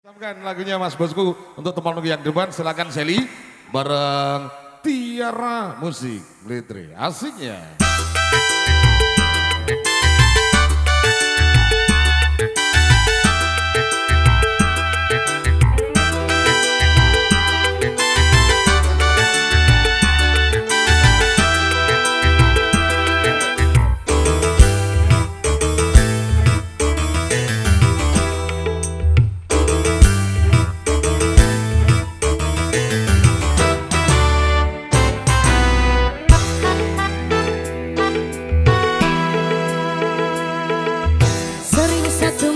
Sampaikan lagunya Mas Bosku untuk teman yang depan, silakan Sally bareng Tiara Musik Litre, asiknya.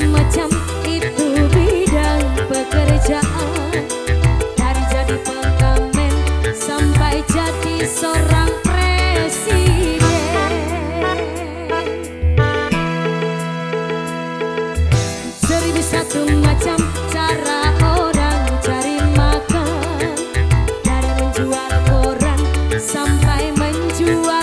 Macam itu bidang pekerjaan, dari jadi pengamen sampai jadi seorang presiden. Seribu satu macam cara orang cari makan, dari menjual koran sampai menjual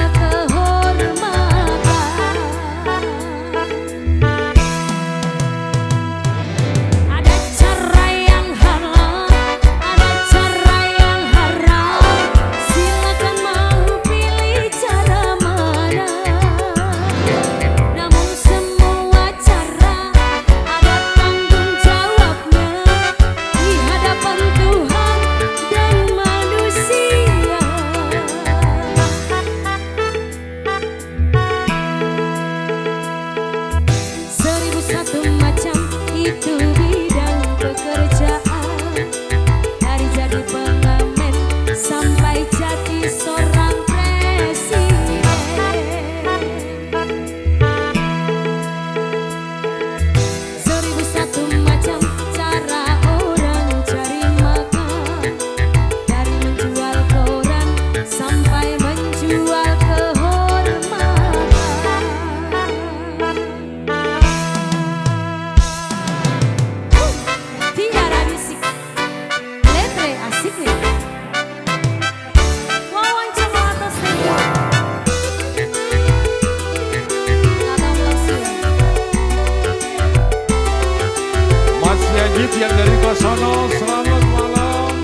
yang dari Kosono, selamat malam.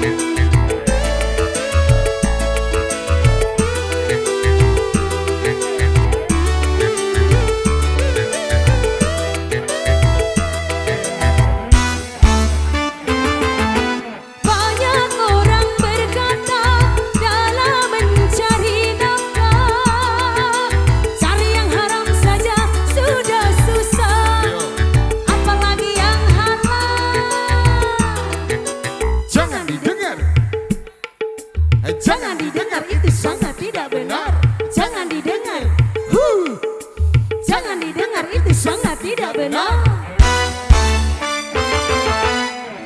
Banyak orang berkata dalam mencari nafkah, cari yang haram saja sudah susah, apalagi yang Jangan didengar, jangan didengar, itu sangat tidak benar. Jangan didengar, jangan didengar, itu sangat tidak benar.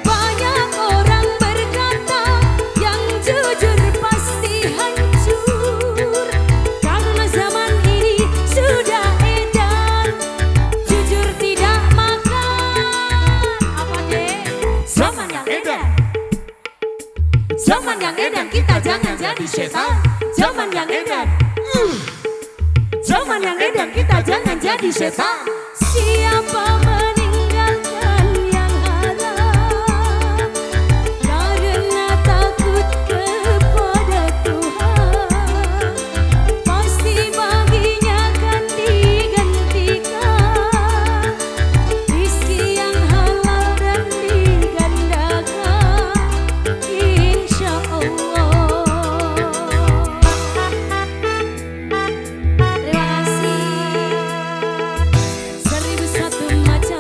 Banyak orang berkata yang jujur pasti hancur, karena zaman ini sudah edan jujur tidak makan. Apa deh? Zaman yang edan. Zaman yang edan, kita jangan jadi setan. Zaman yang edan, zaman yang edan, kita jangan jadi setan. Siapa meninggalkan yang haram karena takut kepada Tuhan, pasti baginya akan digantikan rizki yang halal dan digandakan. Terima kasih. Seribu satu macam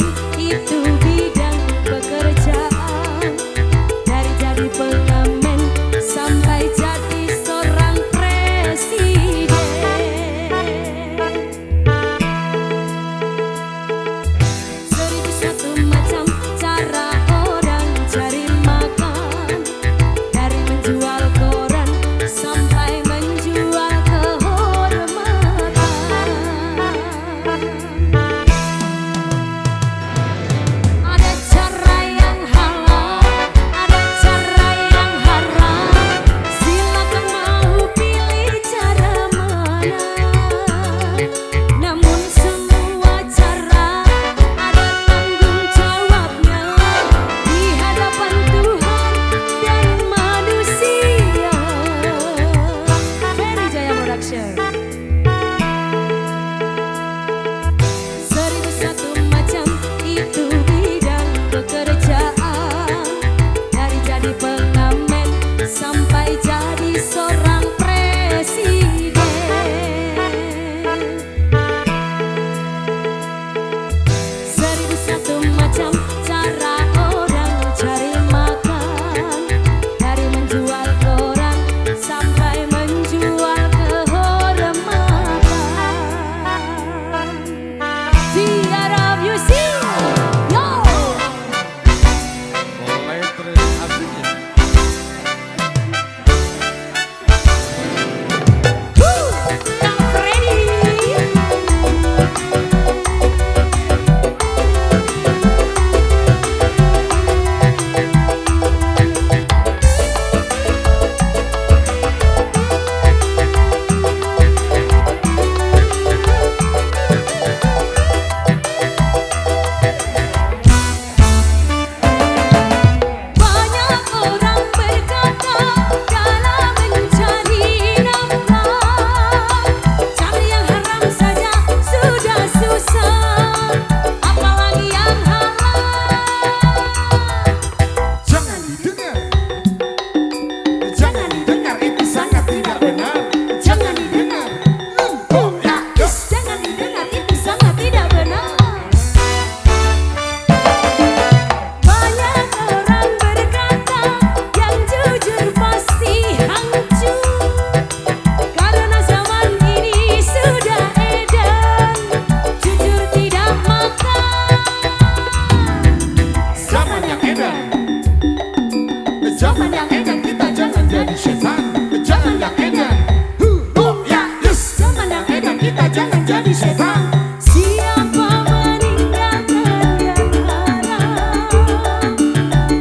setan. Siapa meninggalkan yang haram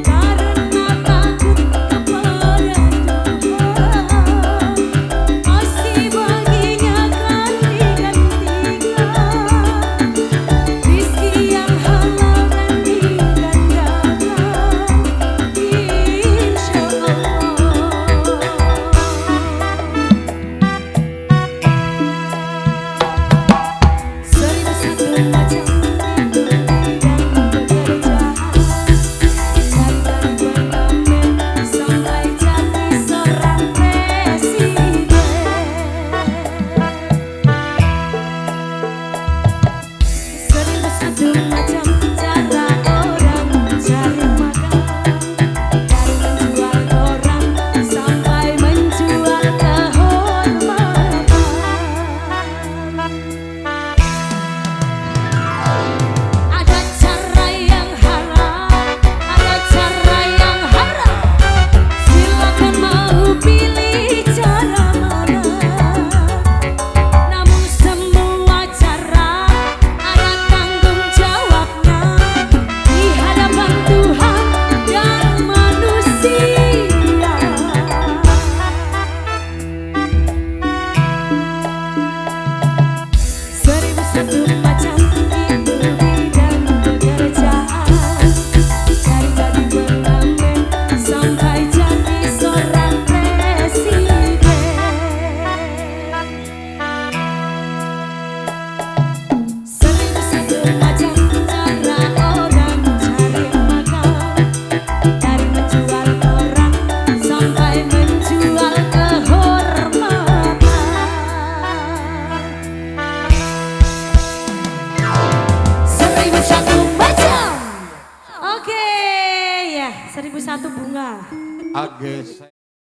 karena takut kepada Tuhan, masih baginya kan digantikan rizki yang halal dan digandakan, insya Allah. Seribu satu macam itu bidang pekerjaan, dari pengamen sampai jadi seorang presiden. Seribu satu macam cara orang mencari makan, dari menjual koran sampai menjual kehormatan. Ada cara yang halal, ada cara yang haram. Silakan mau pilih cara mana. Namun semua cara ada tanggung jawabnya di hadapan Tuhan dan manusia. Seribu satu macam itu bidang pekerjaan, dari jadi pengamen sampai jadi seorang presiden. Seribu satu macam cara orang cari makan, dari menjual koran sampai menjual kehormatan. Seribu satu macam. Oke, ya, seribu satu bunga. Ages.